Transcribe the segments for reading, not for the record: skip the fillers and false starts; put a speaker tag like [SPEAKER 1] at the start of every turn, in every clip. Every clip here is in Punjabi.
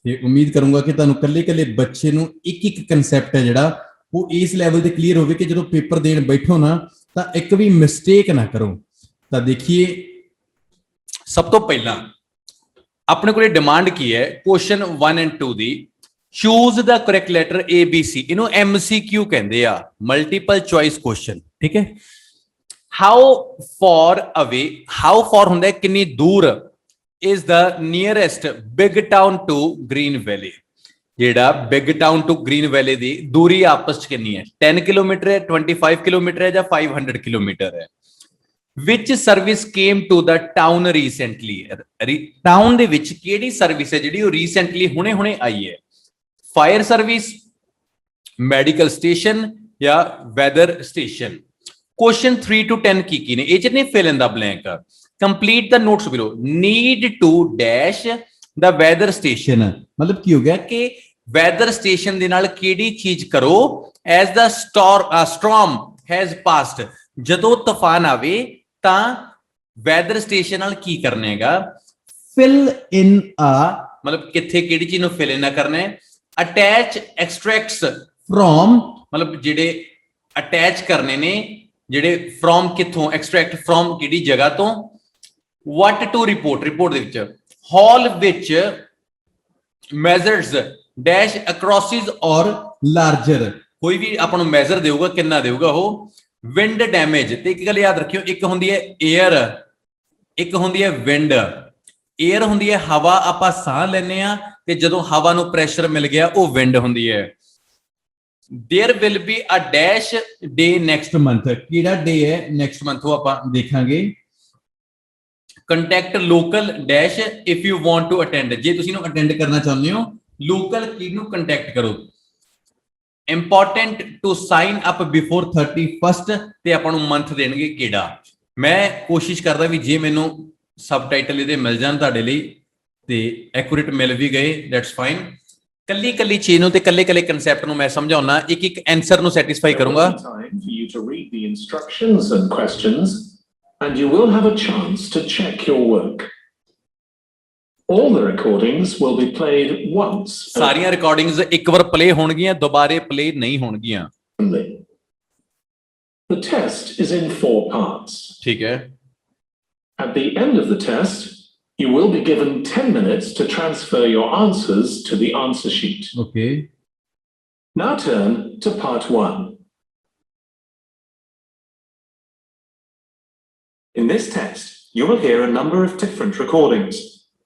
[SPEAKER 1] ਤੇ ਉਮੀਦ ਕਰੂੰਗਾ ਕਿ ਤੁਹਾਨੂੰ ਕੱਲੇ-ਕੱਲੇ ਬੱਚੇ ਨੂੰ ਇੱਕ-ਇੱਕ ਕਨਸੈਪਟ ਹੈ ਜਿਹੜਾ ਉਹ ਇਸ ਲੈਵਲ ਤੇ ਕਲੀਅਰ ਹੋਵੇ ਕਿ ਜਦੋਂ ਪੇਪਰ ਦੇਣ ਬੈਠੋ ਨਾ ਤਾਂ ਇੱਕ ਵੀ ਮਿਸਟੇਕ ਨਾ ਕਰੋ। ਤਾਂ ਦੇਖੀਏ ਸਭ ਤੋਂ ਪਹਿਲਾਂ ਆਪਣੇ ਕੋਲੇ ਡਿਮਾਂਡ ਕੀ ਹੈ question 1 and 2 the. Choose the correct letter ABC, ਇਹਨੂੰ MCQ ਕਹਿੰਦੇ ਆ, ਮਲਟੀਪਲ ਚੁਆਇਸ ਕੁਐਸਚਨ, ਠੀਕ ਹੈ। ਹਾਊ ਫਾਰ ਅਵੇ, ਹਾਊ ਫਾਰ ਹੁੰਦਾ ਕਿੰਨੀ ਦੂਰ, is the nearest big town to Green Valley, ਜਿਹੜਾ ਬਿਗ ਟਾਊਨ ਟੂ ਗ੍ਰੀਨ ਵੈਲੀ ਦੀ ਦੂਰੀ ਆਪਸ ਚ ਕਿੰਨੀ ਹੈ, 10 ਕਿਲੋਮੀਟਰ ਹੈ, 25 ਕਿਲੋਮੀਟਰ ਹੈ ਜਾਂ 500 ਕਿਲੋਮੀਟਰ ਹੈ। ਵਿਚ service came to the town recently, town ਦੇ ਵਿੱਚ ਕਿਹੜੀ ਸਰਵਿਸ ਹੈ ਜਿਹੜੀ ਉਹ ਰੀਸੈਂਟਲੀ ਹੁਣੇ ਆਈ ਹੈ। ਫਾਇਰ ਸਰਵਿਸ, ਮੈਡੀਕਲ ਸਟੇਸ਼ਨ ਜਾਂ ਵੈਦਰ ਸਟੇਸ਼ਨ। ਕੁਐਸਚਨ 3 to 10 ਕੀ ਨੇ ਇਹ ਚ ਨੇ, fill in the blank. Complete the notes below, need to dash the weather station, ਮਤਲਬ ਕੀ ਹੋ ਗਿਆ ਕਿ ਵੈਦਰ ਸਟੇਸ਼ਨ ਦੇ ਨਾਲ ਕਿਹੜੀ ਚੀਜ਼ ਕਰੋ। As the storm has passed, ਜਦੋਂ ਤੂਫਾਨ ਆਵੇ ਤਾਂ ਵੈਦਰ ਸਟੇਸ਼ਨ ਨਾਲ ਕੀ ਕਰਨਾ ਹੈਗਾ, ਫਿਲ ਇਨ ਆ, ਮਤਲਬ ਕਿੱਥੇ ਕਿਹੜੀ ਚੀਜ਼ ਨੂੰ ਫਿਲ ਇਨ ਕਰਨਾ ਹੈ। ਅਟੈਚ ਐਕਸਟ੍ਰੈਕਟਸ ਫਰੋਮ, ਮਤਲਬ ਜਿਹੜੇ ਅਟੈਚ ਕਰਨੇ ਨੇ, ਜਿਹੜੇ ਫਰੋਮ ਕਿੱਥੋਂ, ਐਕਸਟ੍ਰੈਕਟ ਫਰੋਮ ਕਿਹੜੀ ਜਗ੍ਹਾ ਤੋਂ। ਵਟ ਟੂ ਰਿਪੋਰਟ, ਰਿਪੋਰਟ ਦੇ ਵਿੱਚ ਹਾਲ ਵਿੱਚ ਮੈਜ਼ਰਸ ਡੈਸ਼ ਅਕ੍ਰੋਸਿਸ ਔਰ ਲਾਰਜਰ, ਕੋਈ ਵੀ ਆਪਾਂ ਨੂੰ ਮੈਜ਼ਰ ਦੇਊਗਾ ਕਿੰਨਾ ਦੇਊਗਾ ਉਹ। ਵਿੰਡ ਡੈਮੇਜ, ਤੇ ਇੱਕ ਗੱਲ ਯਾਦ ਰੱਖਿਓ, ਇੱਕ ਹੁੰਦੀ ਹੈ ਏਅਰ, ਇੱਕ ਹੁੰਦੀ ਹੈ ਵਿੰਡ। ਏਅਰ ਹੁੰਦੀ ਹੈ ਹਵਾ, ਆਪਾਂ ਸਾਹ ਲੈਂਦੇ ਆ, ਤੇ ਜਦੋਂ ਹਵਾ ਨੂੰ ਪ੍ਰੈਸ਼ਰ ਮਿਲ ਗਿਆ ਉਹ ਵਿੰਡ ਹੁੰਦੀ ਹੈ। There will be a dash day next month, ਕਿਹੜਾ ਡੇ ਹੈ ਨੈਕਸਟ ਮੰਥ ਉਹ ਆਪਾਂ ਦੇਖਾਂਗੇ। Contact local dash if you want to attend, ਜੇ ਤੁਸੀਂ ਨੂੰ ਅਟੈਂਡ ਕਰਨਾ ਚਾਹੁੰਦੇ ਹੋ ਲੋਕਲ ਕੀ ਨੂੰ ਕੰਟੈਕਟ ਕਰੋ। Important to sign up before 31st, ਤੇ ਆਪਾਂ ਨੂੰ ਮੰਥ ਦੇਣਗੇ ਕਿਹੜਾ। ਮੈਂ ਕੋਸ਼ਿਸ਼ ਕਰਦਾ ਵੀ ਜੇ ਮੈਨੂੰ ਸਬਟਾਈਟਲ ਇਹਦੇ ਮਿਲ ਜਾਣ ਤੁਹਾਡੇ ਲਈ ਤੇ ਐਕੂਰੇਟ ਮਿਲ ਵੀ ਗਏ ਦੈਟਸ ਫਾਈਨ। ਕੱਲੀ ਕੱਲੀ ਚੀਜ਼ ਨੂੰ ਤੇ ਕੱਲੇ ਕੱਲੇ ਕਨਸੈਪਟ ਨੂੰ ਮੈਂ ਸਮਝਾਉਣਾ, ਇੱਕ ਇੱਕ ਆਨਸਰ ਨੂੰ ਸੈਟੀਸਫਾਈ ਕਰੂੰਗਾ।
[SPEAKER 2] And you will have a chance to check your work. All the recordings will be played once.
[SPEAKER 1] ਸਾਰੀਆਂ ਰਿਕਾਰਡਿੰਗਸ ਇੱਕ ਵਾਰ ਪਲੇ ਹੋਣਗੀਆਂ, ਦੁਬਾਰੇ ਪਲੇ ਨਹੀਂ ਹੋਣਗੀਆਂ।
[SPEAKER 2] The test is in 4 parts.
[SPEAKER 1] ਠੀਕ ਹੈ।
[SPEAKER 2] At the end of the test, you will be given 10 minutes to transfer your answers to the answer sheet.
[SPEAKER 1] Okay.
[SPEAKER 2] Now turn to part 1. In this test, you will hear a number of different recordings,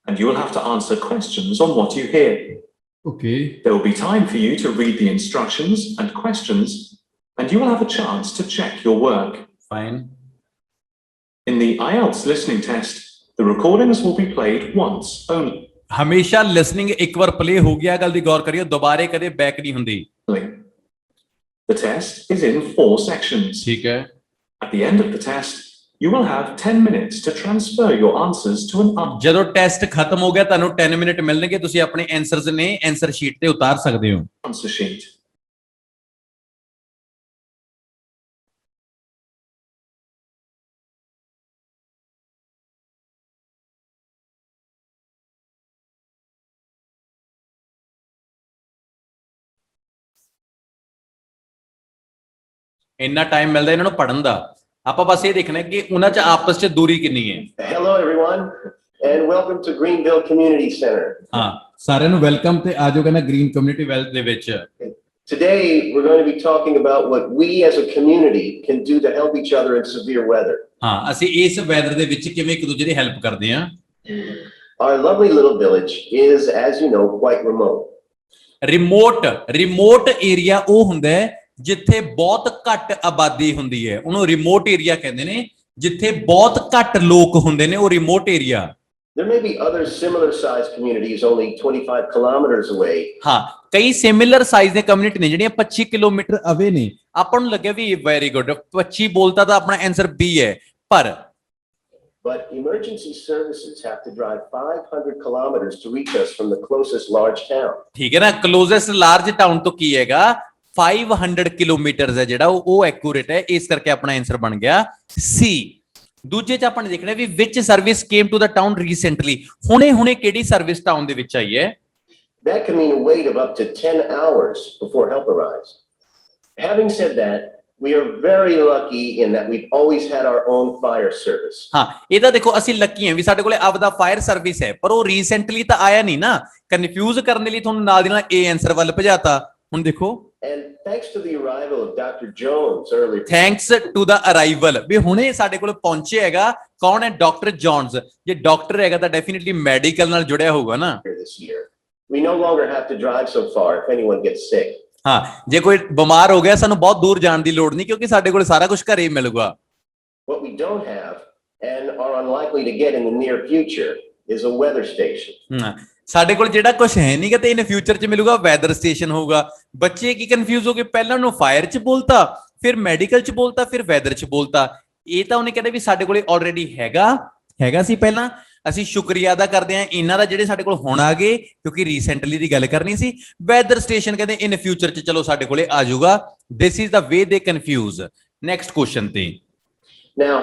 [SPEAKER 2] and you will have to answer questions on what you hear.
[SPEAKER 1] Okay.
[SPEAKER 2] There will be time for you to read the instructions and questions, and you will have a chance to check your work.
[SPEAKER 1] Fine.
[SPEAKER 2] In the IELTS listening test, the recordings will be played once only.
[SPEAKER 1] ਹਮੇਸ਼ਾ ਲਿਸਨਿੰਗ ਇੱਕ ਵਾਰ ਪਲੇ ਹੋ ਗਿਆ, ਗੱਲ ਦੀ ਗੌਰ ਕਰਿਓ, ਦੁਬਾਰੇ ਕਦੇ ਬੈਕ ਨਹੀਂ ਹੁੰਦੀ।
[SPEAKER 2] The test is in 4 sections.
[SPEAKER 1] ਠੀਕ ਹੈ।
[SPEAKER 2] At the end of the test, you will have 10 minutes to transfer your answers to an answer.
[SPEAKER 1] ਜਦੋਂ ਟੈਸਟ ਖਤਮ ਹੋ ਗਿਆ ਤੁਹਾਨੂੰ 10 ਮਿੰਟ ਮਿਲਣਗੇ, ਤੁਸੀਂ ਆਪਣੇ ਆਨਸਰਸ ਨੇ ਆਨਸਰ ਸ਼ੀਟ ਤੇ ਉਤਾਰ ਸਕਦੇ ਹੋ।
[SPEAKER 2] Answer sheet.
[SPEAKER 1] ਇੰਨਾ ਟਾਈਮ ਮਿਲਦਾ ਇਹਨਾਂ ਨੂੰ ਪੜਨ ਦਾ, ਆਪਾਂ ਬਸ ਇਹ ਦੇਖਣਾ ਕਿ ਉਹਨਾਂ 'ਚ ਆਪਸ 'ਚ ਦੂਰੀ ਕਿੰਨੀ ਹੈ।
[SPEAKER 3] Hello everyone and welcome to Greenville Community Center.
[SPEAKER 1] ਹਾਂ, ਸਾਰਿਆਂ ਨੂੰ ਵੈਲਕਮ ਤੇ ਆਜੋ ਕਹਿੰਦਾ ਗ੍ਰੀਨ ਕਮਿਊਨਿਟੀ ਵੈਲਥ ਦੇ ਵਿੱਚ।
[SPEAKER 3] Today we're going to be talking about what we as a community can do to help each other in severe weather.
[SPEAKER 1] ਹਾਂ, ਅਸੀਂ ਇਸ ਵੈਦਰ ਦੇ ਵਿੱਚ ਕਿਵੇਂ ਇੱਕ ਦੂਜੇ ਦੀ ਹੈਲਪ ਕਰਦੇ ਹਾਂ।
[SPEAKER 3] Our lovely little village is, as you know, quite remote.
[SPEAKER 1] Remote area ਉਹ ਹੁੰਦਾ ਹੈ ਜਿੱਥੇ ਬਹੁਤ ਘੱਟ ਆਬਾਦੀ ਹੁੰਦੀ ਹੈ, ਉਹਨੂੰ ਰਿਮੋਟ ਏਰੀਆ ਕਹਿੰਦੇ ਨੇ। ਜਿੱਥੇ ਬਹੁਤ ਘੱਟ ਲੋਕ ਹੁੰਦੇ ਨੇ ਉਹ remote area.
[SPEAKER 3] There may be other similar sized communities only 25 kilometers away.
[SPEAKER 1] ਹਾਂ, ਕਈ ਸਿਮਿਲਰ ਸਾਈਜ਼ ਦੇ ਕਮਿਊਨਿਟੀ ਨੇ ਜਿਹੜੀਆਂ 25 ਕਿਲੋਮੀਟਰ ਅਵੇ ਨੇ। ਆਪਾਂ ਨੂੰ ਲੱਗਿਆ ਵੀ ਵੈਰੀ ਗੁੱਡ, 25 ਬੋਲਤਾ ਤਾਂ ਆਪਣਾ ਆਨਸਰ B ਹੈ, ਪਰ
[SPEAKER 3] But emergency services have to drive 500 kilometers to reach us from the closest large town.
[SPEAKER 1] ਠੀਕ ਹੈ ਨਾ, ਕਲੋਜ਼ੈਸਟ ਲਾਰਜ ਟਾਊਨ ਤੋਂ ਕੀ ਹੈਗਾ 500 ਕਿਲੋਮੀਟਰ ਹੈ ਜਿਹੜਾ ਉਹ ਐਕੂਰੇਟ ਹੈ, ਇਸ ਕਰਕੇ ਆਪਣਾ ਆਨਸਰ ਬਣ ਗਿਆ C। ਦੂਜੇ ਚ ਆਪਾਂ ਨੇ ਦੇਖਣਾ ਵੀ ਵਿਚ service came to the town recently, ਹੁਣੇ ਕਿਹੜੀ ਸਰਵਿਸ ਟਾਊਨ ਦੇ ਵਿੱਚ ਆਈ ਹੈ।
[SPEAKER 3] That can mean a wait of up to 10 hours before help arrives. Having said that, we are very lucky in that we've always had our own fire service.
[SPEAKER 1] ਹਾਂ ਇਹ ਤਾਂ ਦੇਖੋ ਅਸੀਂ ਲੱਕੀ ਹਾਂ ਵੀ ਸਾਡੇ ਕੋਲੇ ਆਪਦਾ ਫਾਇਰ ਸਰਵਿਸ ਹੈ ਪਰ ਉਹ ਰੀਸੈਂਟਲੀ ਤਾਂ ਆਇਆ ਨਹੀਂ ਨਾ ਕਨਫਿਊਜ਼ ਕਰਨ ਦੇ ਲਈ ਤੁਹਾਨੂੰ ਨਾਲ ਦੀ ਨਾਲ ਇਹ ਆਨਸਰ ਵੱਲ ਭਜਾਤਾ ਹੁਣ ਦੇਖੋ
[SPEAKER 3] And thanks to the arrival of Dr. Jones earlier
[SPEAKER 1] thanks to the arrival ਵੀ ਹੁਣੇ ਸਾਡੇ ਕੋਲ ਪਹੁੰਚੇ ਹੈਗਾ ਕੌਣ ਹੈ ਡਾਕਟਰ ਜੌਨਸ ਜੇ ਡਾਕਟਰ ਹੈਗਾ ਤਾਂ ਡੈਫੀਨਿਟਲੀ ਮੈਡੀਕਲ ਨਾਲ ਜੁੜਿਆ ਹੋਊਗਾ ਨਾ
[SPEAKER 3] this year, we no longer have to drive so far if anyone gets sick.
[SPEAKER 1] ਹਾਂ ਜੇ ਕੋਈ ਬਿਮਾਰ ਹੋ ਗਿਆ ਸਾਨੂੰ ਬਹੁਤ ਦੂਰ ਜਾਣ ਦੀ ਲੋੜ ਨਹੀਂ ਕਿਉਂਕਿ ਸਾਡੇ ਕੋਲ ਸਾਰਾ ਕੁਝ ਘਰੇ ਹੀ ਮਿਲੂਗਾ
[SPEAKER 3] What we don't have and are unlikely to get in the near future is a weather station.
[SPEAKER 1] ਸਾਡੇ ਕੋਲ ਜਿਹੜਾ ਕੁਝ ਹੈ ਨਹੀਂਗਾ ਤੇ ਇਨ ਫਿਊਚਰ ਚ ਮਿਲੂਗਾ ਵੈਦਰ ਸਟੇਸ਼ਨ ਹੋਊਗਾ ਬੱਚੇ ਕੀ ਕਨਫਿਊਜ਼ ਹੋ ਗਏ ਪਹਿਲਾਂ ਉਹਨੂੰ ਫਾਇਰ ਚ ਬੋਲਤਾ ਫਿਰ ਮੈਡੀਕਲ ਚ ਬੋਲਤਾ ਫਿਰ ਵੈਦਰ ਚ ਬੋਲਤਾ ਇਹ ਤਾਂ ਉਹਨੇ ਕਹਿੰਦੇ ਵੀ ਸਾਡੇ ਕੋਲੇ ਆਲਰੇਡੀ ਹੈਗਾ ਸੀ ਪਹਿਲਾਂ ਅਸੀਂ ਸ਼ੁਕਰੀਆ ਅਦਾ ਕਰਦੇ ਹਾਂ ਇਹਨਾਂ ਦਾ ਜਿਹੜੇ ਸਾਡੇ ਕੋਲ ਹੁਣ ਆ ਗਏ ਕਿਉਂਕਿ ਰੀਸੈਂਟਲੀ ਦੀ ਗੱਲ ਕਰਨੀ ਸੀ ਵੈਦਰ ਸਟੇਸ਼ਨ ਕਹਿੰਦੇ ਇਨ ਫਿਊਚਰ ਚ ਚਲੋ ਸਾਡੇ ਕੋਲੇ ਆ ਜਾਊਗਾ ਦਿਸ ਇਜ਼ ਦਾ ਵੇ ਦੇ ਕਨਫਿਊਜ਼ ਨੈਕਸਟ ਕੁਐਸਚਨ ਤੇ
[SPEAKER 3] Now,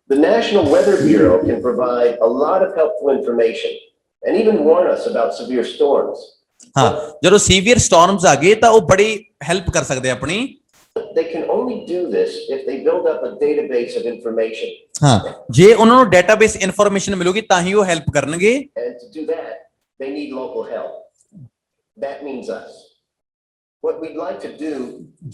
[SPEAKER 3] the National Weather Bureau can provide a lot of helpful information and even warn us about severe storms.
[SPEAKER 1] ਹਾਂ ਜਦੋਂ ਸੀਵੀਅਰ ਸਟਾਰਮਸ ਆ ਗਏ ਤਾਂ ਉਹ ਬੜੀ ਹੈਲਪ ਕਰ ਸਕਦੇ ਆਪਣੀ
[SPEAKER 3] They can only do this if they build up a database of information.
[SPEAKER 1] ਹਾਂ ਜੇ ਉਹਨਾਂ ਨੂੰ ਡਾਟਾਬੇਸ ਇਨਫੋਰਮੇਸ਼ਨ ਮਿਲੂਗੀ ਤਾਂ ਹੀ ਉਹ ਹੈਲਪ ਕਰਨਗੇ
[SPEAKER 3] And to do that, they need local help. That means us. What we'd like to do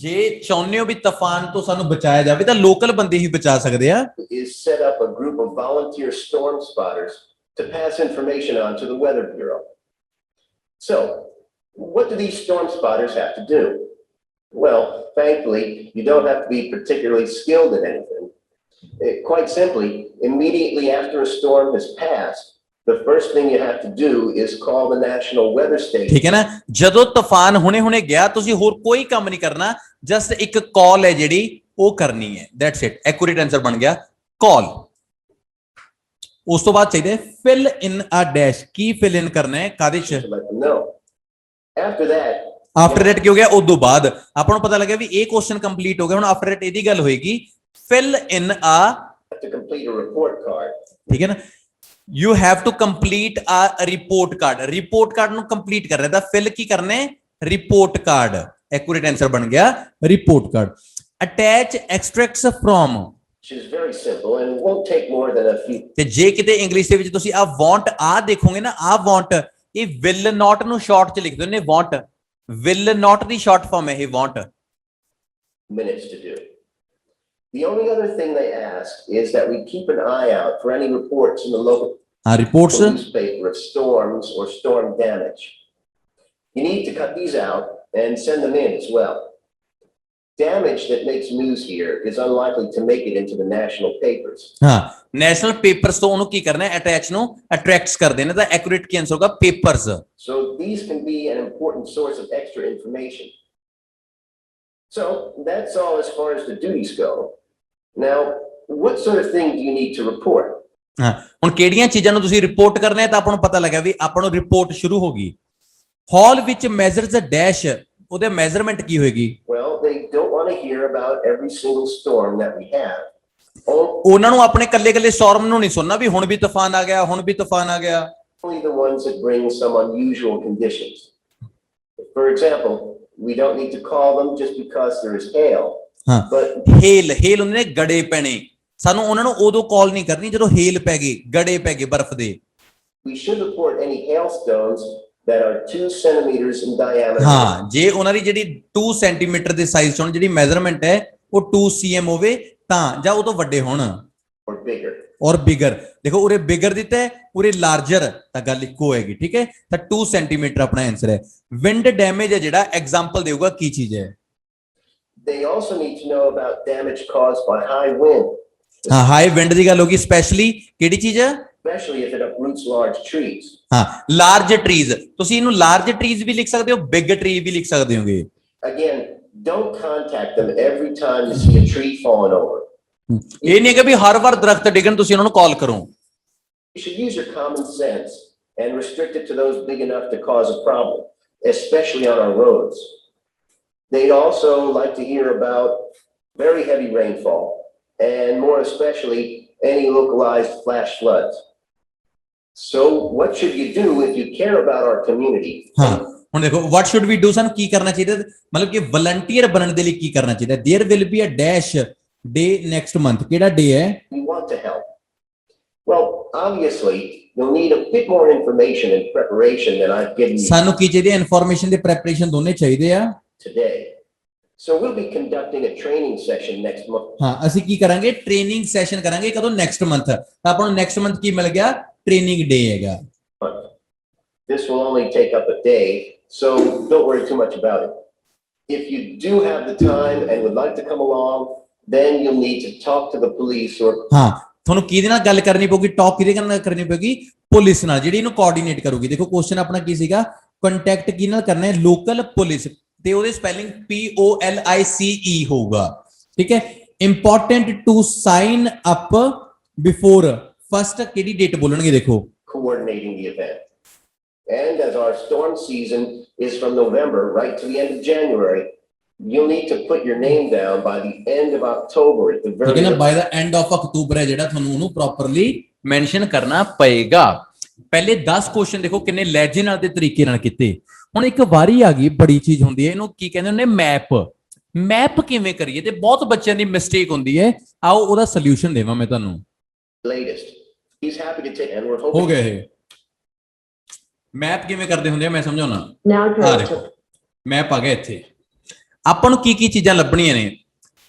[SPEAKER 1] ਜੇ ਚਾਹੁੰਦੇ ਹੋ ਵੀ ਤੂਫਾਨ ਤੋਂ ਸਾਨੂੰ ਬਚਾਇਆ ਜਾਵੇ ਤਾਂ ਲੋਕਲ ਬੰਦੇ ਹੀ ਬਚਾ ਸਕਦੇ ਆ
[SPEAKER 3] is set up a group of volunteer storm spotters to pass information on to the Weather Bureau. So, what do these storm spotters have to do? Well, thankfully, you don't have to be particularly skilled at anything. Quite simply, immediately after a storm has passed, the first thing you have to do is call the National Weather Station.
[SPEAKER 1] ਠੀਕ ਹੈ ਨਾ ਜਦੋਂ ਤੂਫਾਨ ਹੁਣੇ ਗਿਆ ਤੁਸੀਂ ਹੋਰ ਕੋਈ ਕੰਮ ਨਹੀਂ ਕਰਨਾ ਜਸਟ ਇੱਕ ਕਾਲ ਹੈ ਜਿਹੜੀ ਉਹ ਕਰਨੀ ਹੈ ਦੈਟਸ ਇਟ ਐਕੂਰੇਟ ਆਨਸਰ ਬਣ ਗਿਆ ਕਾਲ ਉਸ ਤੋਂ ਬਾਅਦ ਚਾਹੀਦਾ fill in a dash Ki fill ਇਨ ਕਰਨਾ ਹੈ ਕਾਦੇ ਚ
[SPEAKER 3] To let them know. After that,
[SPEAKER 1] after it ਕੀ ਹੋ ਗਿਆ ਉਦੋਂ ਬਾਅਦ ਆਪਾਂ ਨੂੰ ਪਤਾ ਲੱਗਿਆ ਵੀ ਇਹ ਕੁਐਸਚਨ ਕੰਪਲੀਟ ਹੋ ਗਿਆ ਹੁਣ ਆਫਟਰ ਇਟ ਇਹਦੀ ਗੱਲ ਹੋਏਗੀ fill in a
[SPEAKER 3] you have to complete a report card.
[SPEAKER 1] ਠੀਕ ਹੈ ਨਾ you have to complete a report card ਨੂੰ ਕੰਪਲੀਟ ਕਰਨਾ ਤਾਂ ਫਿਲ ਕੀ ਕਰਨਾ ਹੈ ਰਿਪੋਰਟ ਕਾਰਡ ਐਕੂਰੇਟ ਆਨਸਰ ਬਣ ਗਿਆ report card attach extracts from
[SPEAKER 3] Which is very simple and won't take more than a few
[SPEAKER 1] ਤੇ ਜੇ ਕਿਤੇ ਇੰਗਲਿਸ਼ ਦੇ ਵਿੱਚ ਤੁਸੀਂ ਆ ਵਾਂਟ ਆ ਦੇਖੋਗੇ ਨਾ ਆ ਵਾਂਟ ਇਹ ਵਿਲ ਨਾਟ ਨੂੰ ਸ਼ਾਰਟ ਚ ਲਿਖ ਦਿੰਦੇ ਨੇ want will not the short form ਹੈ ਇਹ want
[SPEAKER 3] minutes to do. The only other thing they ask is that we keep an eye out for any reports in the local
[SPEAKER 1] ਹਾਂ reports
[SPEAKER 3] newspaper of storms or storm damage. You need to cut these out and send them in as well. Damage that makes news here is unlikely to make it into the national papers.
[SPEAKER 1] ਹਾਂ ਨੈਸ਼ਨਲ ਪੇਪਰਸ ਤੋਂ ਉਹਨੂੰ ਕੀ ਕਰਨਾ ਹੈ ਅਟੈਚ ਨੂੰ ਅਟਰੈਕਟਸ ਕਰਦੇ ਨੇ ਤਾਂ ਐਕੂਰੇਟ ਕੀ ਆਨਸਰ ਹੋਗਾ papers
[SPEAKER 3] So these can be an important source of extra information. So that's all as far as the duties go. Now, what sort of thing do you need to report?
[SPEAKER 1] ਹਾਂ ਹੁਣ ਕਿਹੜੀਆਂ ਚੀਜ਼ਾਂ ਨੂੰ ਤੁਸੀਂ ਰਿਪੋਰਟ ਕਰਨਾ ਹੈ ਤਾਂ ਆਪਾਂ ਨੂੰ ਪਤਾ ਲੱਗਾ ਵੀ ਆਪਾਂ ਨੂੰ ਰਿਪੋਰਟ ਸ਼ੁਰੂ ਹੋ ਗਈ ਹਾਲ ਵਿੱਚ ਮੈਜ਼ਰਸ ਅ ਡੈਸ਼ ਉਹਦੇ ਮੈਜ਼ਰਮੈਂਟ ਕੀ ਹੋਏਗੀ
[SPEAKER 3] Well, they don't want to hear about every single storm that we have.
[SPEAKER 1] ਉਹਨਾਂ ਨੂੰ ਆਪਣੇ ਕੱਲੇ ਸਟਾਰਮ ਨੂੰ ਨਹੀਂ ਸੁਣਨਾ ਵੀ ਹੁਣ ਵੀ ਤੂਫਾਨ ਆ ਗਿਆ
[SPEAKER 3] Only the ones that bring some unusual conditions. For example, we don't need to call them just because there is hail.
[SPEAKER 1] ਹਾਂ
[SPEAKER 3] But
[SPEAKER 1] ਹੇਲ ਹੁੰਦੇ ਨੇ ਗੜੇ ਪੈਣੇ ਸਾਨੂੰ ਉਹਨਾਂ ਨੂੰ ਉਦੋਂ ਕਾਲ ਨਹੀਂ ਕਰਨੀ ਜਦੋਂ ਹੇਲ ਪੈ ਗਈ ਗੜੇ ਪੈ ਗਏ ਬਰਫ਼ ਦੇ
[SPEAKER 3] we should report any hailstones that are 2 centimeters in diameter.
[SPEAKER 1] ਹਾਂ ਜੇ ਉਹਨਾਂ ਦੀ ਜਿਹੜੀ 2 ਸੈਂਟੀਮੀਟਰ ਦੇ ਸਾਈਜ਼ ਚੋਂ ਜਿਹੜੀ ਮੈਜ਼ਰਮੈਂਟ ਹੈ ਉਹ 2 cm ਹੋਵੇ ਤਾਂ ਜਾਂ ਉਹ ਤੋਂ ਵੱਡੇ ਹੋਣ
[SPEAKER 3] Or bigger.
[SPEAKER 1] ਔਰ ਬਿਗਰ ਦੇਖੋ ਉਰੇ ਬਿਗਰ ਦਿੱਤਾ ਹੈ ਉਰੇ ਲਾਰਜਰ ਤਾਂ ਗੱਲ ਇੱਕੋ ਹੋਏਗੀ ਠੀਕ ਹੈ ਤਾਂ 2 ਸੈਂਟੀਮੀਟਰ ਆਪਣਾ ਆਨਸਰ ਹੈ ਵਿੰਡ ਡੈਮੇਜ ਹੈ ਜਿਹੜਾ ਐਗਜ਼ਾਮਪਲ ਦੇਊਗਾ ਕੀ ਚੀਜ਼ ਹੈ
[SPEAKER 3] They also need to know about damage caused by high wind,
[SPEAKER 1] ਹਾਂ ਹਾਈ ਵਿੰਡ ਦੀ ਗੱਲ ਹੋਗੀ ਸਪੈਸ਼ਲੀ ਕਿਹੜੀ ਚੀਜ਼ ਹੈ
[SPEAKER 3] especially if it uproots large trees.
[SPEAKER 1] ਹਾਂ ਲਾਰਜ ਟਰੀਜ਼ ਤੁਸੀਂ ਇਹਨੂੰ ਲਾਰਜ ਟਰੀਜ਼ ਵੀ ਲਿਖ ਸਕਦੇ ਹੋ ਬਿਗ ਟਰੀ ਵੀ ਲਿਖ ਸਕਦੇ ਹੋਗੇ
[SPEAKER 3] Again, don't contact them every time you see a tree falling over.
[SPEAKER 1] ਇਹ ਨਹੀਂ ਕਿ ਵੀ ਹਰ ਵਾਰ ਦਰਖਤ ਡਿੱਗਣ ਤੁਸੀਂ ਉਹਨਾਂ ਨੂੰ ਕਾਲ ਕਰੋ
[SPEAKER 3] You should use your common sense and restrict it to those big enough to cause a problem, especially on our roads. They'd also like to hear about very heavy rainfall and more especially any localized flash floods. So what should you do if you care about our community?
[SPEAKER 1] Huh. ਹੁਣ ਦੇਖੋ what should we do ਸਾਨੂੰ ਕੀ ਕਰਨਾ ਚਾਹੀਦਾ ਮਤਲਬ ਕਿ ਵਲੰਟੀਅਰ ਬਣਨ ਦੇ ਲਈ ਕੀ ਕਰਨਾ ਚਾਹੀਦਾ there will be a dash day next month ਕਿਹੜਾ ਡੇ ਹੈ
[SPEAKER 3] You want to help. Well, obviously, you'll need a bit more information and preparation than I've given you
[SPEAKER 1] ਸਾਨੂੰ ਕੀ ਚਾਹੀਦੀ ਇਨਫੋਰਮੇਸ਼ਨ ਤੇ ਪ੍ਰੈਪਰੇਸ਼ਨ ਦੋਨੇ ਚਾਹੀਦੇ ਆ
[SPEAKER 3] today. So we'll be conducting a training session next month.
[SPEAKER 1] ਹਾਂ ਅਸੀਂ ਕੀ ਕਰਾਂਗੇ ਟ੍ਰੇਨਿੰਗ ਸੈਸ਼ਨ ਕਰਾਂਗੇ ਕਦੋਂ ਨੈਕਸਟ ਮੰਥ ਤਾਂ ਆਪਾਂ ਨੂੰ ਨੈਕਸਟ ਮੰਥ ਕੀ ਮਿਲ ਗਿਆ ਟ੍ਰੇਨਿੰਗ ਡੇ ਹੈਗਾ
[SPEAKER 3] This will only take up a day, so don't worry too much about it. If you do have the time and would like to come along, then you'll need to talk to the police or
[SPEAKER 1] ਹਾਂ ਤੁਹਾਨੂੰ ਕਿਹਦੇ ਨਾਲ ਗੱਲ ਕਰਨੀ ਪਊਗੀ ਟਾਕ ਕਿਹਦੇ ਨਾਲ ਕਰਨੀ ਪਊਗੀ ਪੁਲਿਸ ਨਾਲ ਜਿਹੜੀ ਇਹਨੂੰ ਕੋਆਰਡੀਨੇਟ ਕਰੂਗੀ ਦੇਖੋ ਕੁਐਸਚਨ ਆਪਣਾ ਕੀ ਸੀਗਾ ਕੰਟੈਕਟ ਕੀ ਨਾਲ ਕਰਨਾ ਹੈ ਲੋਕਲ ਪੁਲਿਸ ਤੇ ਉਹਦੇ ਸਪੈਲਿੰਗ POLICE ਹੋਊਗਾ ਠੀਕ ਹੈ important to sign up before first ਕਿਹੜੀ ਡੇਟ ਬੋਲਣਗੇ ਦੇਖੋ
[SPEAKER 3] coordinating the event. And as our storm season is from November right to the end of January, you'll need to put your name down by the end of October at the
[SPEAKER 1] ਠੀਕ
[SPEAKER 3] very
[SPEAKER 1] ਹੈ ਨਾ ਬਾਈ ਦਾ ਐਂਡ ਆਫ ਅਕਤੂਬਰ ਹੈ ਜਿਹੜਾ ਤੁਹਾਨੂੰ ਉਹਨੂੰ ਪ੍ਰੋਪਰਲੀ ਮੈਂਸ਼ਨ ਕਰਨਾ ਪਏਗਾ ਪਹਿਲੇ 10 ਕੁਐਸਚਨ ਦੇਖੋ ਕਿੰਨੇ ਲਹਿਜੇ ਨਾਲ ਤੇ ਤਰੀਕੇ ਨਾਲ ਕੀਤੇ ਹੁਣ ਇੱਕ ਵਾਰੀ ਆ ਗਈ ਬੜੀ ਚੀਜ਼ ਹੁੰਦੀ ਹੈ ਇਹਨੂੰ ਕੀ ਕਹਿੰਦੇ ਹੁੰਦੇ ਮੈਪ ਕਿਵੇਂ ਕਰੀਏ ਤੇ ਬਹੁਤ ਬੱਚਿਆਂ ਦੀ ਮਿਸਟੇਕ ਹੁੰਦੀ ਹੈ ਆਓ ਉਹਦਾ ਸੋਲੂਸ਼ਨ ਦੇਵਾਂ ਮੈਂ ਤੁਹਾਨੂੰ
[SPEAKER 3] latest. He's happy to take and we're
[SPEAKER 1] ਹੋ
[SPEAKER 3] hoping
[SPEAKER 1] ਗਿਆ ਇਹ ਮੈਪ ਕਿਵੇਂ ਕਰਦੇ ਹੁੰਦੇ ਆ ਮੈਂ ਸਮਝਾਉਣਾ
[SPEAKER 4] Now
[SPEAKER 1] ਆ
[SPEAKER 4] go
[SPEAKER 1] ਦੇਖੋ
[SPEAKER 4] to
[SPEAKER 1] ਮੈਪ ਆ ਗਿਆ ਇੱਥੇ ਆਪਾਂ ਨੂੰ ਕੀ ਚੀਜ਼ਾਂ ਲੱਭਣੀਆਂ ਨੇ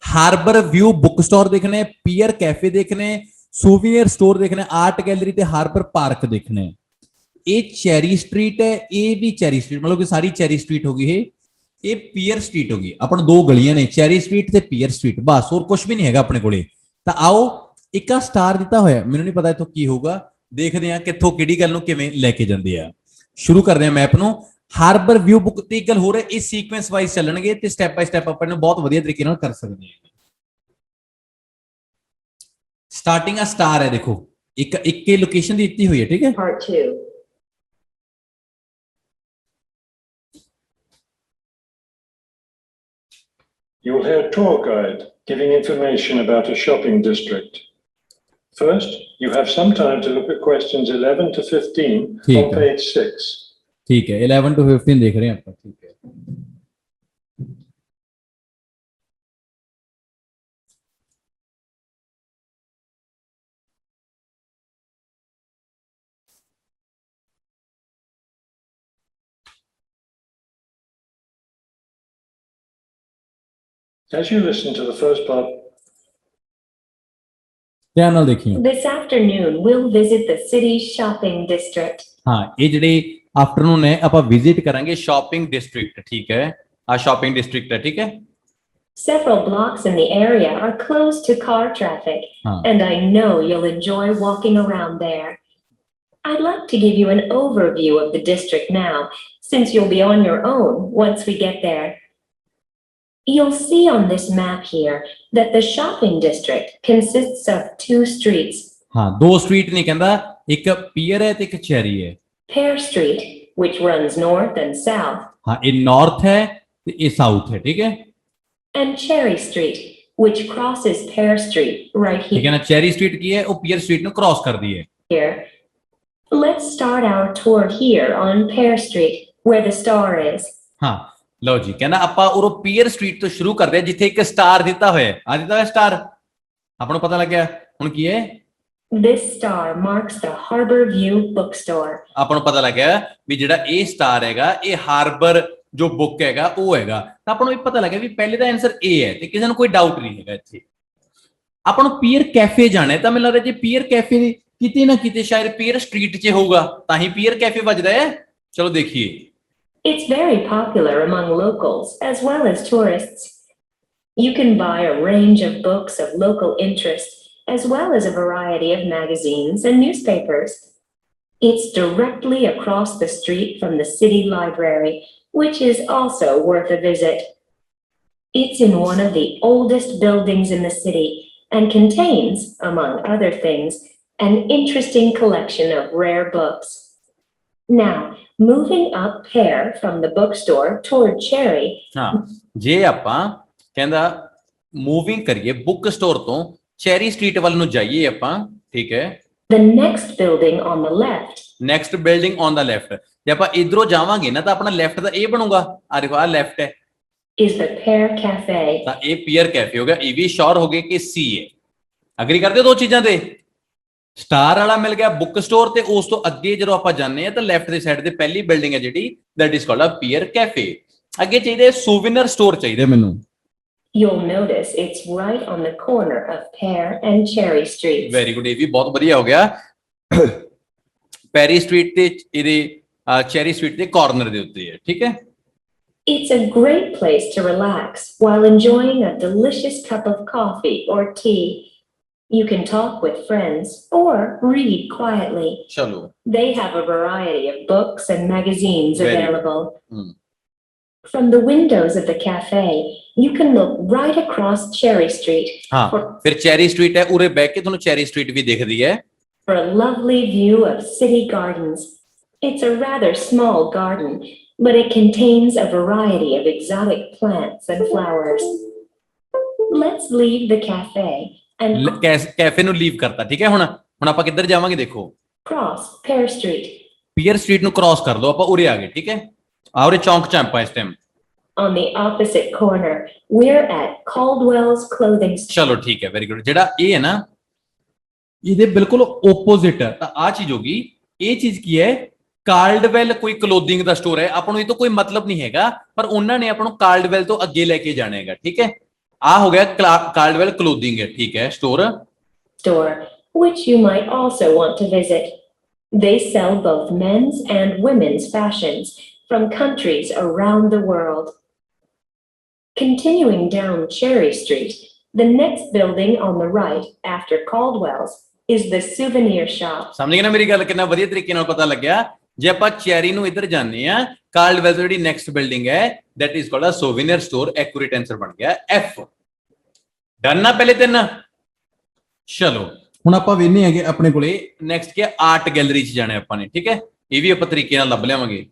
[SPEAKER 1] ਹਾਰਬਰ ਵਿਊ ਬੁੱਕ ਸਟੋਰ ਦੇਖਣੇ ਪੀਅਰ ਕੈਫੇ ਦੇਖਣੇ ਸੂਵੀਨੀਅਰ ਸਟੋਰ ਦੇਖਣੇ ਆਰਟ ਗੈਲਰੀ ਤੇ ਹਾਰਬਰ ਪਾਰਕ ਦੇਖਣੇ ਇਹ ਚੈਰੀ ਸਟਰੀਟ ਹੈ ਇਹ ਵੀ ਚੈਰੀ ਸਟਰੀਟ ਮਤਲਬ ਕਿ ਸਾਰੀ ਚੈਰੀ ਸਟਰੀਟ ਹੋ ਗਈ ਇਹ ਪੀਅਰ ਸਟਰੀਟ ਹੋ ਗਈ ਆਪਾਂ ਨੂੰ ਦੋ ਗਲੀਆਂ ਨੇ ਚੈਰੀ ਸਟਰੀਟ ਤੇ ਪੀਅਰ ਸਟਰੀਟ ਬਸ ਹੋਰ ਕੁਝ ਵੀ ਨਹੀਂ ਹੈਗਾ ਆਪਣੇ ਕੋਲੇ ਤਾਂ ਆਓ ਇੱਕਾ ਸਟਾਰ ਦਿੱਤਾ ਹੋਇਆ ਮੈਨੂੰ ਨਹੀਂ ਪਤਾ ਇੱਥੋਂ ਕੀ ਹੋਊਗਾ ਦੇਖਦੇ ਆ ਕਿੱਥੋਂ ਕਿਹੜੀ ਗੱਲ ਨੂੰ ਕਿਵੇਂ ਲੈ ਕੇ ਜਾਂਦੇ ਆ ਸ਼ੁਰੂ ਕਰਦੇ ਆ ਮੈਪ ਨੂੰ ਹਾਰਬਰ ਵਿਊ ਬੁੱਕ ਤੇ ਇੱਕ ਗੱਲ ਹੋਰ ਹੈ ਇਹ ਸੀਕੁਐਂਸ ਵਾਈਜ਼ ਚੱਲਣਗੇ ਤੇ ਸਟੈਪ ਬਾਈ ਸਟੈਪ ਆਪਾਂ ਇਹਨੂੰ ਬਹੁਤ ਵਧੀਆ ਤਰੀਕੇ ਨਾਲ ਕਰ ਸਕਦੇ ਹਾਂ ਸਟਾਰਟਿੰਗ ਆ ਸਟਾਰ ਹੈ ਦੇਖੋ ਇੱਕ ਲੋਕੇਸ਼ਨ ਦੀ ਦਿੱਤੀ ਹੋਈ ਹੈ ਠੀਕ ਹੈ
[SPEAKER 4] part 2.
[SPEAKER 5] You'll hear a tour guide giving information about a shopping district. First, you have some time to look at questions 11 to 15
[SPEAKER 1] ठीक
[SPEAKER 5] on
[SPEAKER 1] है।
[SPEAKER 5] page 6.
[SPEAKER 1] ठीक है 11 to 15 देख रहे हैं आप ठीक है
[SPEAKER 5] As you listen to the first part,
[SPEAKER 1] ध्यान ਨਾਲ देखिए
[SPEAKER 4] This afternoon, we'll visit the city's shopping district.
[SPEAKER 1] हाँ ये ਜਿਹੜੇ ਆਫਟਰਨੂਨ ਹੈ ਆਪਾਂ ਵਿਜ਼ਿਟ ਕਰਾਂਗੇ ਸ਼ਾਪਿੰਗ ਡਿਸਟ੍ਰਿਕਟ ਠੀਕ ਹੈ ਆ ਸ਼ਾਪਿੰਗ ਡਿਸਟ੍ਰਿਕਟ ਹੈ ਠੀਕ ਹੈ
[SPEAKER 4] Several blocks in the area are closed to car traffic,
[SPEAKER 1] हाँ
[SPEAKER 4] and I know you'll enjoy walking around there. I'd like to give you an overview of the district now, since you'll be on your own once we get there. You'll see on this map here that the shopping district consists of 2 streets.
[SPEAKER 1] हाँ ਦੋ ਸਟਰੀਟ ਨਹੀਂ ਕਹਿੰਦਾ ਇੱਕ ਪੀਅਰ ਹੈ ਤੇ ਇੱਕ ਚੈਰੀ ਹੈ
[SPEAKER 4] Pear Street, which runs north and south,
[SPEAKER 1] हाँ ਇਹ ਨਾਰਥ ਹੈ ਤੇ ਇਹ ਸਾਊਥ ਹੈ ਠੀਕ ਹੈ
[SPEAKER 4] and Cherry Street, which crosses Pear Street right
[SPEAKER 1] ਠੀਕ ਹੈ ਨਾ ਚੈਰੀ ਸਟਰੀਟ ਕੀ ਹੈ ਉਹ ਪੀਅਰ ਸਟਰੀਟ ਨੂੰ ਕ੍ਰਾਸ ਕਰਦੀ ਹੈ
[SPEAKER 4] here. Let's start our tour here on Pear Street, where the star is.
[SPEAKER 1] ਹਾਂ ਲਓ ਜੀ ਕਹਿੰਦਾ ਆਪਾਂ ਉਰੋਂ ਪੀਅਰ ਸਟਰੀਟ ਤੋਂ ਸ਼ੁਰੂ ਕਰਦੇ ਹਾਂ ਜਿੱਥੇ ਇੱਕ ਸਟਾਰ ਦਿੱਤਾ ਹੋਇਆ ਹੈ ਆ ਦਿੱਤਾ ਹੋਇਆ ਸਟਾਰ ਆਪਾਂ ਨੂੰ ਪਤਾ ਲੱਗਿਆ ਹੁਣ ਕੀ ਹੈ
[SPEAKER 4] This star marks the Harbor View bookstore.
[SPEAKER 1] ਆਪਾਂ ਨੂੰ ਪਤਾ ਲੱਗਿਆ ਵੀ ਜਿਹੜਾ ਇਹ ਸਟਾਰ ਹੈਗਾ ਇਹ ਹਾਰਬਰ ਜੋ ਬੁੱਕ ਹੈਗਾ ਉਹ ਹੈਗਾ ਤਾਂ ਆਪਾਂ ਨੂੰ ਇਹ ਪਤਾ ਲੱਗਿਆ ਵੀ ਪਹਿਲੇ ਦਾ ਆਨਸਰ A ਹੈ ਤੇ ਕਿਸੇ ਨੂੰ ਕੋਈ ਡਾਊਟ ਨਹੀਂ ਹੈਗਾ ਇੱਥੇ ਆਪਾਂ ਨੂੰ ਪੀਅਰ ਕੈਫੇ ਜਾਣਾ ਹੈ ਤਾਂ ਮੈਨੂੰ ਲੱਗਦਾ ਜੇ ਪੀਅਰ ਕੈਫੇ ਕਿਤੇ ਨਾ ਕਿਤੇ ਸ਼ਾਇਦ ਪੀਅਰ ਸਟਰੀਟ 'ਚ ਹੋਊਗਾ ਤਾਂ ਹੀ ਪੀਅਰ ਕੈਫੇ ਵੱਜਦਾ ਹੈ ਚਲੋ ਦੇਖੀਏ
[SPEAKER 4] It's very popular among locals as well as tourists. You can buy a range of books of local interest as well as a variety of magazines and newspapers. It's directly across the street from the city library, which is also worth a visit. It's in one of the oldest buildings in the city and contains, among other things, an interesting collection of rare books. Now, moving up Pear from the bookstore toward Cherry,
[SPEAKER 1] ਹਾਂ ਜੇ ਆਪਾਂ ਕਹਿੰਦਾ ਮੂਵਿੰਗ ਕਰੀਏ ਬੁੱਕ ਸਟੋਰ ਤੋਂ ਚੈਰੀ ਸਟਰੀਟ ਵੱਲ ਨੂੰ ਜਾਈਏ ਆਪਾਂ ਠੀਕ ਹੈ
[SPEAKER 4] the next building on the left
[SPEAKER 1] next building on the left. ਜੇ ਆਪਾਂ ਇਧਰੋਂ ਜਾਵਾਂਗੇ ਨਾ ਤਾਂ ਆਪਣਾ ਲੈਫਟ ਦਾ ਇਹ ਬਣੂਗਾ, ਆ ਦੇਖੋ ਆ ਲੈਫਟ ਹੈ
[SPEAKER 4] is the Pear Cafe.
[SPEAKER 1] ਤਾਂ ਇਹ ਪੀਅਰ ਕੈਫੇ ਹੋ ਗਿਆ। ਇਹ ਵੀ ਸ਼ੋਰ ਹੋ ਗਏ ਕਿ ਸੀ ਹੈ। ਅਗਰੀ ਕਰਦੇ ਹੋ ਦੋ ਚੀਜ਼ਾਂ ਤੇ? ਸਟਾਰ ਵਾਲਾ ਮਿਲ ਗਿਆ ਬੁੱਕ ਸਟੋਰ, ਤੇ ਉਸ ਤੋਂ ਅੱਗੇ ਜਦੋਂ ਆਪਾਂ ਜਾਂਦੇ ਆ ਤਾਂ ਲੈਫਟ ਦੇ ਸਾਈਡ ਤੇ ਪਹਿਲੀ ਬਿਲਡਿੰਗ ਹੈ ਜਿਹੜੀ that is called a pear cafe. ਅੱਗੇ ਚਾਹੀਦਾ ਸੂਵੀਨਰ ਸਟੋਰ ਚਾਹੀਦਾ ਮੈਨੂੰ।
[SPEAKER 4] You'll notice it's right on the corner of Pear and Cherry Streets.
[SPEAKER 1] Very good, ਇਹ ਵੀ ਬਹੁਤ ਵਧੀਆ ਹੋ ਗਿਆ। ਪੈਰੀ ਸਟਰੀਟ ਤੇ ਇਹਦੇ ਚੈਰੀ ਸਟਰੀਟ ਦੇ ਕਾਰਨਰ ਦੇ ਉੱਤੇ ਹੈ, ਠੀਕ ਹੈ।
[SPEAKER 4] It's a great place to relax while enjoying a delicious cup of coffee or tea. You can talk with friends or read quietly.
[SPEAKER 1] ਚਲੋ
[SPEAKER 4] They have a variety of books and magazines
[SPEAKER 1] Very good.
[SPEAKER 4] available.
[SPEAKER 1] Hmm.
[SPEAKER 4] From the windows of the cafe, you can look right across Cherry Street
[SPEAKER 1] ਹਾਂ
[SPEAKER 4] for,
[SPEAKER 1] ਫਿਰ ਚੈਰੀ ਸਟਰੀਟ ਹੈ, ਉਰੇ ਬੈਠ ਕੇ ਤੁਹਾਨੂੰ ਚੈਰੀ ਸਟਰੀਟ ਵੀ ਦਿਖਦੀ ਹੈ।
[SPEAKER 4] for a lovely view of city gardens. It's a rather small garden, but it contains a variety of exotic plants and flowers. Let's leave the cafe and
[SPEAKER 1] cafe ਨੂੰ ਲੀਵ ਕਰਤਾ, ਠੀਕ ਹੈ। ਹੁਣ ਆਪਾਂ ਕਿੱਧਰ ਜਾਵਾਂਗੇ ਦੇਖੋ,
[SPEAKER 4] cross Pear Street.
[SPEAKER 1] Pear street ਨੂੰ ਕ੍ਰਾਸ ਕਰ ਲਓ, ਆਪਾਂ ਉਰੇ ਆ ਗਏ, ਠੀਕ ਹੈ। ਆ ਉਰੇ ਚੌਂਕ ਚ ਆਪਾਂ ਇਸ time.
[SPEAKER 4] On the opposite corner, we're at Caldwell's Clothing Store.
[SPEAKER 1] ਚਲੋ ਠੀਕ ਹੈ, ਵੈਰੀ ਗੁੱਡ। ਜਿਹੜਾ ਇਹ ਹੈ ਨਾ ਇਹਦੇ ਬਿਲਕੁਲ ਓਪੋਜ਼ਿਟ ਹੈ, ਤਾਂ ਆ ਚੀਜ਼ ਹੋਗੀ। ਇਹ ਚੀਜ਼ ਕੀ ਹੈ? ਕਾਲਡਵੈਲ ਕੋਈ ਕਲੋਥਿੰਗ ਦਾ ਸਟੋਰ ਹੈ। ਆਪਾਂ ਨੂੰ ਇਹ ਤੋਂ ਕੋਈ ਮਤਲਬ ਨਹੀਂ ਹੈਗਾ, ਪਰ ਉਹਨਾਂ ਨੇ ਆਪਾਂ ਨੂੰ ਕਾਲਡਵੈਲ ਤੋਂ ਅੱਗੇ ਲੈ ਕੇ ਜਾਣਾ ਹੈਗਾ, ਠੀਕ ਹੈ। ਆ ਹੋ ਗਿਆ ਕਾਲਡਵੈਲ ਕਲੋਥਿੰਗ ਹੈ, ਠੀਕ ਹੈ, store.
[SPEAKER 4] Store, which you might also want to visit. They sell both men's and women's fashions from countries around the world. Continuing down Cherry Street, the next building on the right after Caldwell's is the souvenir shop.
[SPEAKER 1] ਸਮਝ ਗਏ ਨਾ ਮੇਰੀ ਗੱਲ? ਕਿੰਨਾ ਵਧੀਆ ਤਰੀਕੇ ਨਾਲ ਪਤਾ ਲੱਗਿਆ। ਜੇ ਆਪਾਂ ਚੈਰੀ ਨੂੰ ਇੱਧਰ ਜਾਂਦੇ ਆ, ਕਾਲਡਵੈਲ ਜਿਹੜੀ ਨੈਕਸਟ ਬਿਲਡਿੰਗ ਹੈ that is called a souvenir store. Accurate answer ਬਣ ਗਿਆ ਐਫ। ਡਨ ਨਾ ਪਹਿਲੇ ਤਿੰਨ? ਚਲੋ ਹੁਣ ਆਪਾਂ ਵੇਖਨੇ ਹੈਗੇ ਆਪਣੇ ਕੋਲੇ ਨੈਕਸਟ ਕੀ ਆਰਟ ਗੈਲਰੀ ਚ ਜਾਣਾ ਆਪਾਂ ਨੇ, ਠੀਕ ਹੈ। ਇਹ ਵੀ ਆਪਾਂ ਤਰੀਕੇ ਨਾਲ ਲੱਭ ਲਿਆਵਾਂਗੇ।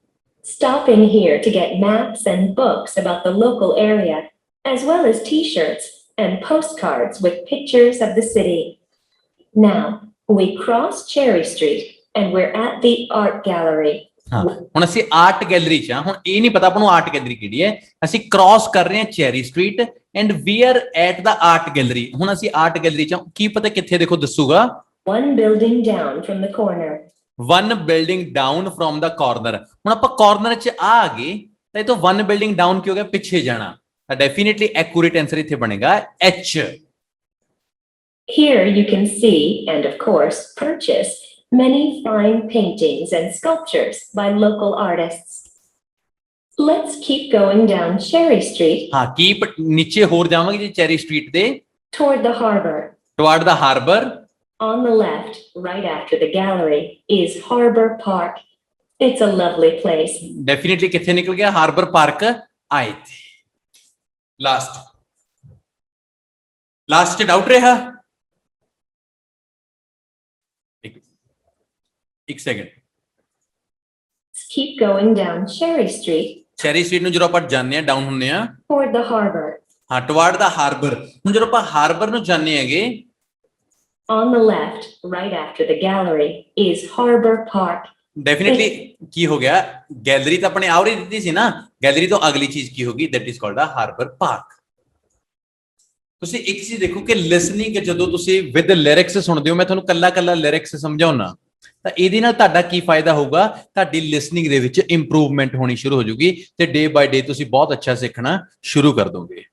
[SPEAKER 4] Stop in here to get maps and books about the local area, as well as t-shirts and postcards with pictures of the city. Now, we cross Cherry Street and we're at the art gallery.
[SPEAKER 1] ਹਾਂ ਹੁਣ ਅਸੀਂ ਆਰਟ ਗੈਲਰੀ ਚ ਆ। ਹੁਣ ਇਹ ਨਹੀਂ ਪਤਾ ਆਪਾਂ ਨੂੰ ਆਰਟ ਗੈਲਰੀ ਕਿਹੜੀ ਹੈ। ਅਸੀਂ ਕ੍ਰਾਸ ਕਰ ਰਹੇ ਹਾਂ cherry street and we are at the art gallery. ਹੁਣ ਅਸੀਂ ਆਰਟ ਗੈਲਰੀ ਚ ਕੀ ਪਤਾ ਕਿੱਥੇ, ਦੇਖੋ ਦੱਸੂਗਾ।
[SPEAKER 4] One building down from the corner.
[SPEAKER 1] One building down from the corner. ਹੁਣ ਆਪਾਂ ਕਾਰਨਰ ਚ ਆ ਗਏ ਤਾਂ ਇਹ ਤੋਂ ਵਨ ਬਿਲਡਿੰਗ ਡਾਊਨ ਕੀ ਹੋ ਗਿਆ? ਪਿੱਛੇ ਜਾਣਾ। ਤਾਂ ਡੈਫੀਨਿਟਲੀ ਐਕੂਰੇਟ ਆਨਸਰ ਇੱਥੇ ਬਣੇਗਾ H.
[SPEAKER 4] Here you can see and of course purchase many fine paintings and sculptures by local artists. Let's keep going down Cherry Street
[SPEAKER 1] ਹਾਂ ਕੀਪ ਨੀਚੇ ਹੋਰ ਜਾਵਾਂਗੇ ਜੀ ਚੈਰੀ ਸਟਰੀਟ ਦੇ
[SPEAKER 4] toward the harbor.
[SPEAKER 1] Toward the harbour.
[SPEAKER 4] On the left, right after the gallery, is Harbor Park. It's a lovely place.
[SPEAKER 1] Definitely ਕਿੱਥੇ ਨਿਕਲ ਗਿਆ? ਹਾਰਬਰ ਪਾਰਕ ਆਏ ਥੇ। ਲਾਸਟ ਚ ਡਾਊਟ ਰਿਹਾ? ਇੱਕ second.
[SPEAKER 4] Let's keep going down Cherry Street
[SPEAKER 1] cherry street ਨੂੰ ਜਦੋਂ ਆਪਾਂ ਜਾਂਦੇ ਆ ਡਾਊਨ ਹੁੰਦੇ ਆ,
[SPEAKER 4] toward the harbor.
[SPEAKER 1] ਹਾਂ ਟੁਵਾਰਡ ਦਾ ਹਾਰਬਰ। ਹੁਣ ਜਦੋਂ ਆਪਾਂ ਹਾਰਬਰ ਨੂੰ ਜਾਂਦੇ ਹੈਗੇ,
[SPEAKER 4] On the left, right after the gallery, is Harbor Park.
[SPEAKER 1] Definitely ਕੀ ਹੋ ਗਿਆ? ਗੈਲਰੀ ਤਾਂ ਆਪਣੇ ਆਉਰੀ ਦਿੱਤੀ ਸੀ ਨਾ, ਗੈਲਰੀ ਤੋਂ ਅਗਲੀ ਚੀਜ਼ ਕੀ ਹੋਗੀ? That is called a harbour park. ਤੁਸੀਂ ਇੱਕ ਚੀਜ਼ ਦੇਖੋ ਕਿ ਲਿਸਨਿੰਗ ਜਦੋਂ ਤੁਸੀਂ ਵਿਦ ਲਿਰਿਕਸ ਸੁਣਦੇ ਹੋ, ਮੈਂ ਤੁਹਾਨੂੰ ਕੱਲਾ ਕੱਲਾ ਲਿਰਿਕਸ ਸਮਝਾਉਣਾ, ਤਾਂ ਇਹਦੇ ਨਾਲ ਤੁਹਾਡਾ ਕੀ ਫਾਇਦਾ ਹੋਊਗਾ? ਤੁਹਾਡੀ ਲਿਸਨਿੰਗ ਦੇ ਵਿੱਚ ਇੰਪਰੂਵਮੈਂਟ ਹੋਣੀ ਸ਼ੁਰੂ ਹੋ ਜਾਊਗੀ ਤੇ ਡੇ ਬਾਈ ਡੇ ਤੁਸੀਂ ਬਹੁਤ ਅੱਛਾ ਸਿੱਖਣਾ ਸ਼ੁਰੂ ਕਰ ਦੋਗੇ।